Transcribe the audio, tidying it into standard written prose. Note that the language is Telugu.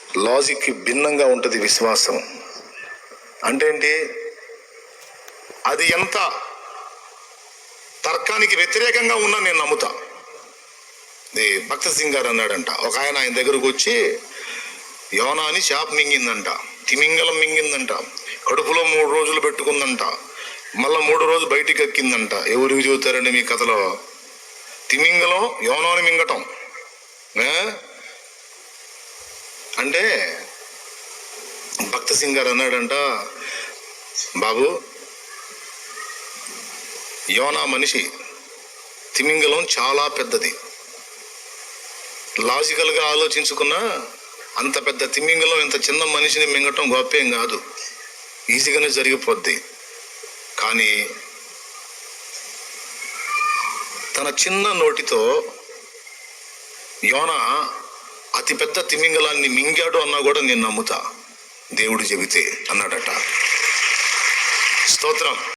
లాజిక్కి భిన్నంగా ఉంటుంది విశ్వాసం. అంటే ఏంటి? అది ఎంత తర్కానికి వ్యతిరేకంగా ఉన్నా నేను నమ్ముతా. భక్త సింగ్ గారు అన్నాడంట, ఒక ఆయన దగ్గరకు వచ్చి, యోనాని చేప మింగిందంట, తిమింగలం మింగిందంట, కడుపులో 3 రోజులు పెట్టుకుందంట, మళ్ళీ 3 రోజు బయటికి ఎక్కిందంట. ఎవరికి చెబుతారండి మీ కథలో? తిమింగలం యోనాని మింగటం అంటే భక్త సింగ్ గారు అన్నాడంట, బాబు, యోనా మనిషి, తిమింగలం చాలా పెద్దది. లాజికల్గా ఆలోచించుకున్నా అంత పెద్ద తిమింగలం ఇంత చిన్న మనిషిని మింగటం గొప్పేం కాదు, ఈజీగానే జరిగిపోద్ది. కానీ తన చిన్న నోటితో యోనా అతిపెద్ద తిమింగలాన్ని మింగాడు అన్నా కూడా నేను నమ్ముతా, దేవుడు చెబితే అన్నాడట. స్తోత్రం.